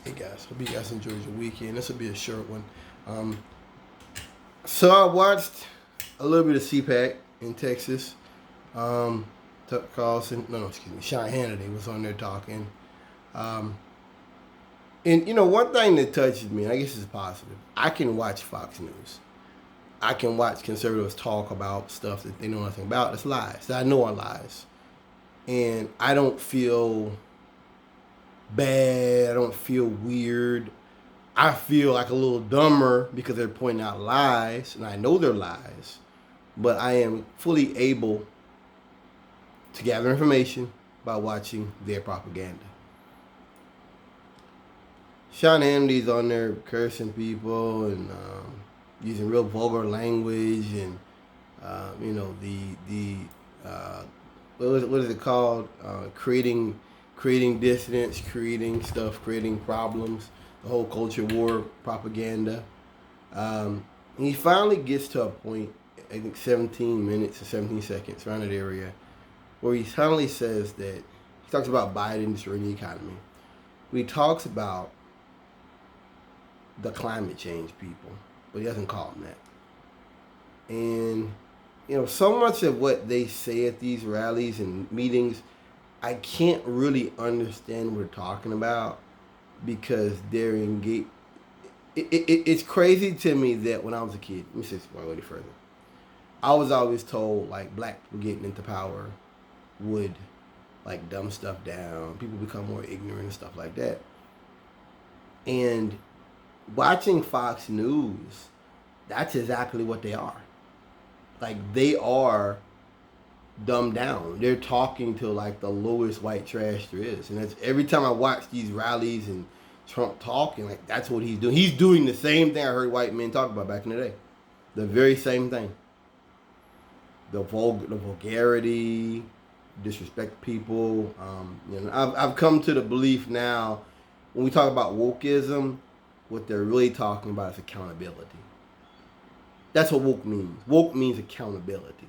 Hey guys, hope you guys enjoyed your weekend. This will be a short one. Um, so I watched a little bit of CPAC in Texas. Tucker Carlson, no, excuse me, Sean Hannity was on there talking. Um, and one thing that touches me, and I guess it's positive, I can watch Fox News. I can watch conservatives talk about stuff that they know nothing about. It's lies that I know are lies, and I don't feel bad. I don't feel weird. I feel like a little dumber because they're pointing out lies, and I know they're lies, but I am fully able to gather information by watching their propaganda. Sean Hannity's on there cursing people and using real vulgar language, and the what is it called? Creating dissidents, creating stuff, creating problems. The whole culture war propaganda. He finally gets to a point, I think 17 minutes or 17 seconds, around that area, where he finally says that he talks about Biden destroying the economy. He talks about the climate change people, but he doesn't call them that. And so much of what they say at these rallies and meetings, I can't really understand what they're talking about because they're engaged. It's crazy to me that when I was a kid, let me say this a little further. I was always told like black people getting into power would like dumb stuff down, people become more ignorant and stuff like that. And watching Fox News, that's exactly what they are. Like they are dumbed down. They're talking to like the lowest white trash there is, and that's every time I watch these rallies and Trump talking, like that's what he's doing. He's doing the same thing I heard white men talk about back in the day. The very same thing. The vulgarity, disrespect people. I've come to the belief now, when we talk about wokeism, what they're really talking about is accountability. That's what woke means. Woke means accountability.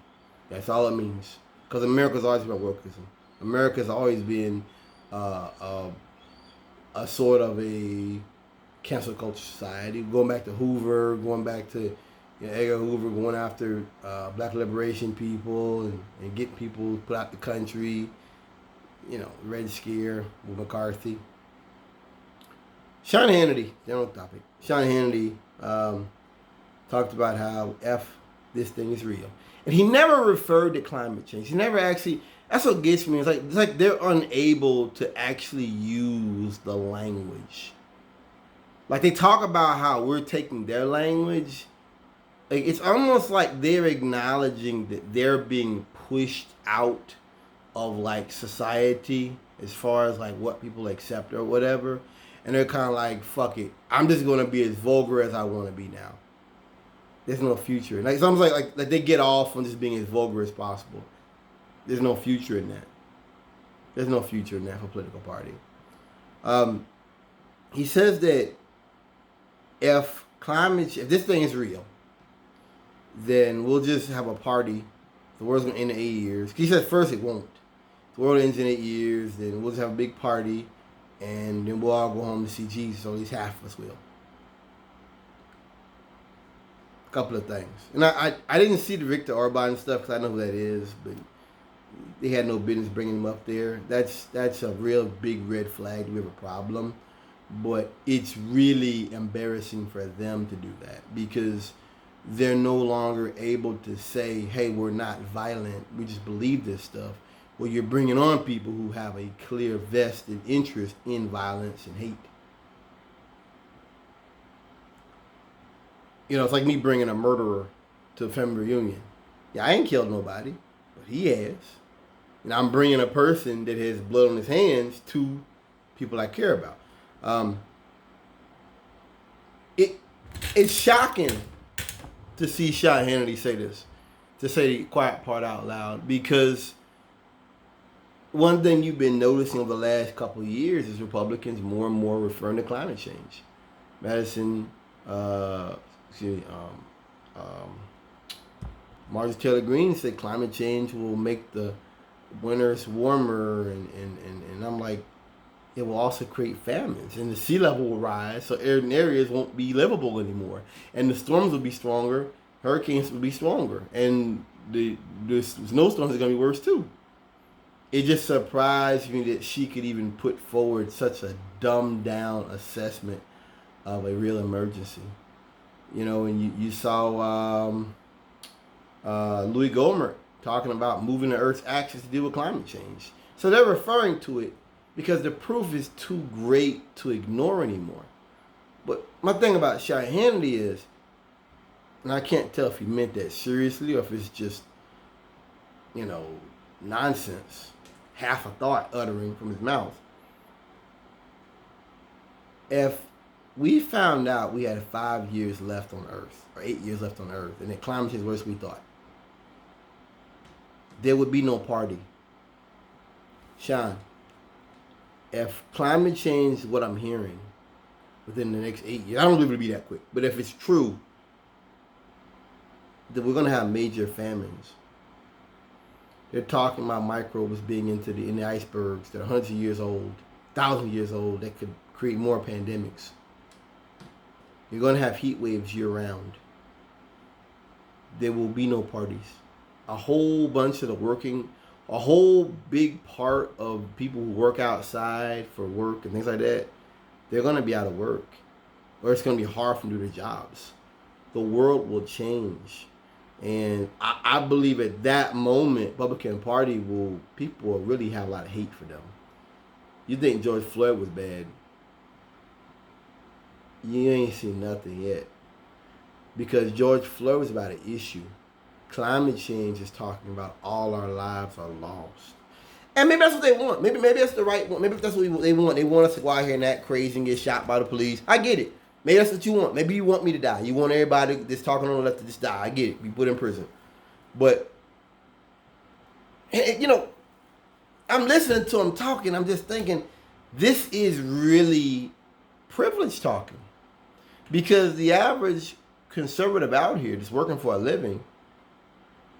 That's all it means. Because America's always been wokeism. America's always been a sort of a cancel culture society. Going back to Hoover, going back to Edgar Hoover, going after black liberation people and getting people put out the country. Red Scare with McCarthy. Sean Hannity, general topic. Sean Hannity talked about how this thing is real. And he never referred to climate change. He never actually, that's what gets me. It's like they're unable to actually use the language. Like they talk about how we're taking their language. Like it's almost like they're acknowledging that they're being pushed out of like society as far as like what people accept or whatever. And they're kind of like, fuck it. I'm just going to be as vulgar as I want to be now. There's no future. Like it's almost like they get off on just being as vulgar as possible. There's no future in that. There's no future in that for a political party. He says that if this thing is real, then we'll just have a party. The world's gonna end in 8 years. He says first it won't. The world ends in 8 years, then we'll just have a big party, and then we'll all go home to see Jesus, or at least half of us will. Couple of things. And I didn't see the Victor Orban stuff because I know who that is, but they had no business bringing him up there. That's a real big red flag. We have a problem. But it's really embarrassing for them to do that because they're no longer able to say, hey, we're not violent. We just believe this stuff. Well, you're bringing on people who have a clear vested interest in violence and hate. It's like me bringing a murderer to a family reunion. Yeah, I ain't killed nobody, but he has. And I'm bringing a person that has blood on his hands to people I care about. It's shocking to see Sean Hannity say this, to say the quiet part out loud, because one thing you've been noticing over the last couple of years is Republicans more and more referring to climate change. Marjorie Taylor Greene said climate change will make the winters warmer, and I'm like, it will also create famines, and the sea level will rise, so certain areas won't be livable anymore, and the storms will be stronger, hurricanes will be stronger, and the snowstorms are going to be worse too. It just surprised me that she could even put forward such a dumbed down assessment of a real emergency. You know, and you saw Louis Gohmert talking about moving the Earth's axis to deal with climate change. So they're referring to it because the proof is too great to ignore anymore. But my thing about Sean Hannity is, and I can't tell if he meant that seriously or if it's just, you know, nonsense, half a thought uttering from his mouth. If we found out we had 5 years left on Earth, or 8 years left on Earth, and that climate change is worse than we thought, there would be no party. Sean, if climate change is what I'm hearing within the next 8 years, I don't believe it'll be that quick, but if it's true, then we're going to have major famines. They're talking about microbes being in the icebergs that are hundreds of years old, thousands of years old, that could create more pandemics. You're going to have heat waves year round. There will be no parties. A whole bunch of a whole big part of people who work outside for work and things like that, they're going to be out of work. Or it's going to be hard for them to do their jobs. The world will change. And I believe at that moment, Republican Party people will really have a lot of hate for them. You think George Floyd was bad? You ain't seen nothing yet. Because George Floyd was about an issue. Climate change is talking about all our lives are lost. And maybe that's what they want. Maybe that's the right one. Maybe that's what they want. They want us to go out here and act crazy and get shot by the police. I get it. Maybe that's what you want. Maybe you want me to die. You want everybody that's talking on the left to just die. I get it. Be put in prison. But, you know, I'm listening to him talking. I'm just thinking, this is really privilege talking. Because the average conservative out here that's working for a living,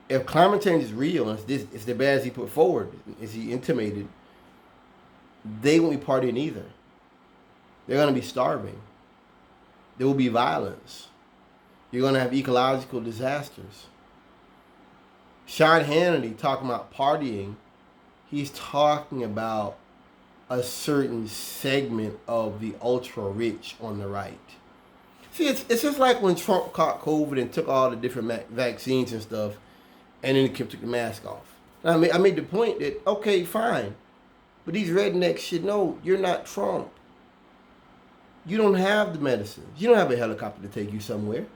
if climate change is real and it's the bad as he put forward, as he intimated, they won't be partying either. They're going to be starving. There will be violence. You're going to have ecological disasters. Sean Hannity talking about partying, he's talking about a certain segment of the ultra rich on the right. See, it's just like when Trump caught COVID and took all the different vaccines and stuff, and then he took the mask off. I made the point that, okay, fine, but these rednecks should know you're not Trump. You don't have the medicines. You don't have a helicopter to take you somewhere.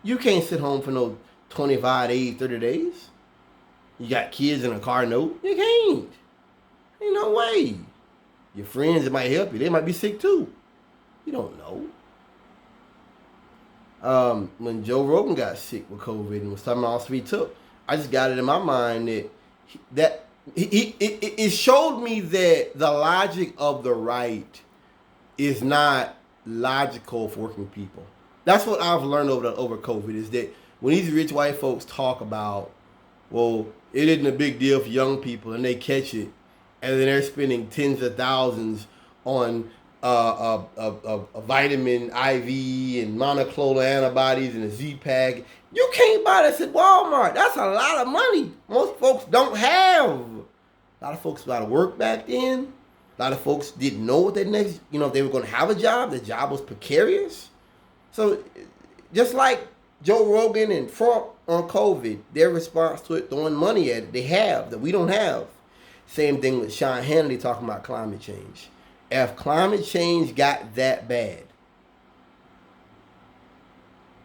You can't sit home for no 25 days, 30 days. You got kids in a car note. You can't. Ain't no way. Your friends that might help you, they might be sick too. You don't know. When Joe Rogan got sick with COVID and was talking about all three took, I just got it in my mind that it showed me that the logic of the right is not logical for working people. That's what I've learned over COVID, is that when these rich white folks talk about, well, it isn't a big deal for young people and they catch it, and then they're spending tens of thousands on a vitamin IV and monoclonal antibodies and a CPAC. You can't buy this at Walmart. That's a lot of money. Most folks don't have. A lot of folks were out of work back then. A lot of folks didn't know what their next, if they were going to have a job. The job was precarious. So just like Joe Rogan and Trump on COVID, their response to it, throwing money at it, they have, that we don't have. Same thing with Sean Hannity talking about climate change. If climate change got that bad,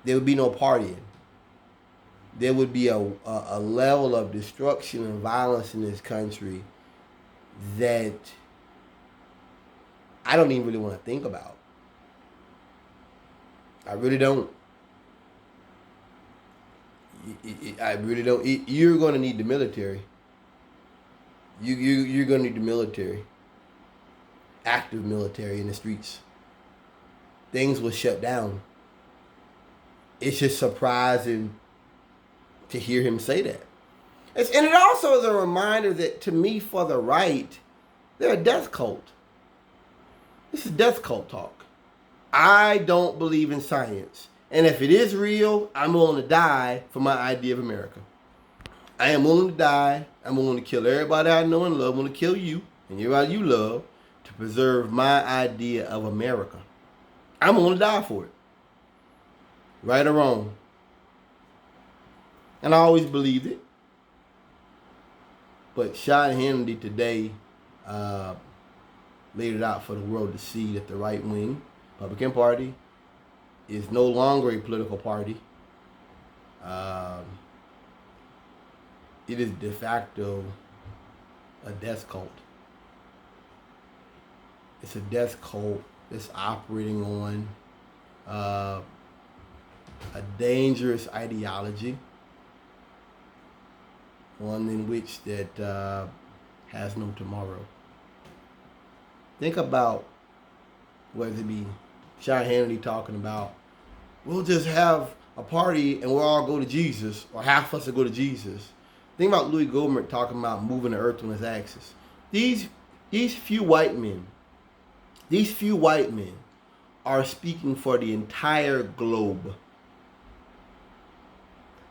there would be no partying. There would be a level of destruction and violence in this country that I don't even really want to think about. I really don't. I really don't. You're going to need the military. You're going to need the military. Active military in the streets. Things will shut down. It's just surprising to hear him say that. And it also is a reminder that, to me, for the right, they're a death cult. This is death cult talk. I don't believe in science. And if it is real, I'm willing to die for my idea of America. I am willing to die. I'm willing to kill everybody I know and love. I'm willing to kill you and everybody you love to preserve my idea of America. I'm willing to die for it. Right or wrong. And I always believed it. But Sean Hannity today laid it out for the world to see that the right wing Republican Party is no longer a political party. It is de facto a death cult. It's a death cult that's operating on a dangerous ideology, one in which that has no tomorrow. Think about whether it be Sean Hannity talking about, we'll just have a party and we'll all go to Jesus, or half of us will go to Jesus. Think about Louis Gohmert talking about moving the earth on its axis. These few white men are speaking for the entire globe.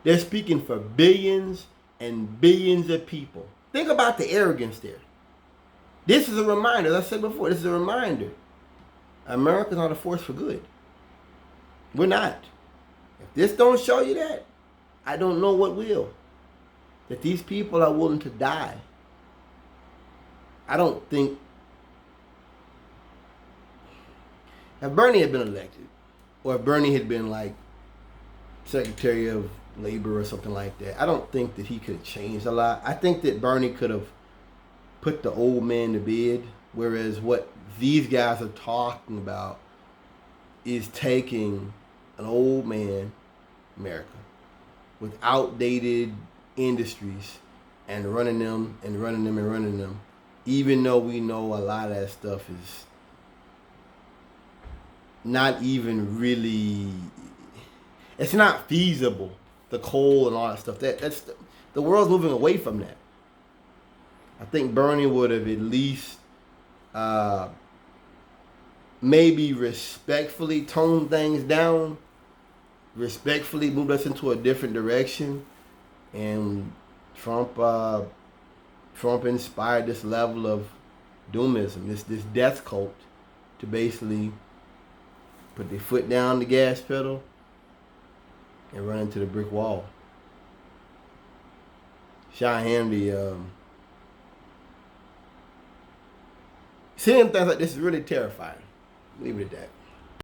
They're speaking for billions and billions of people. Think about the arrogance there. This is a reminder, as I said before, this is a reminder. America's not a force for good. We're not. If this don't show you that, I don't know what will. That these people are willing to die. I don't think, if Bernie had been elected, or if Bernie had been like Secretary of Labor or something like that, I don't think that he could have changed a lot. I think that Bernie could have put the old man to bed, whereas what these guys are talking about is taking an old man, America, with outdated industries and running them, even though we know a lot of that stuff is not even really, it's not feasible. The coal and all that stuff. That's the world's moving away from that. I think Bernie would have at least maybe respectfully toned things down, respectfully moved us into a different direction, and Trump inspired this level of doomism, this death cult, to basically put their foot down the gas pedal and run into the brick wall. Sean Hannity, seeing things like this is really terrifying. Leave it at that.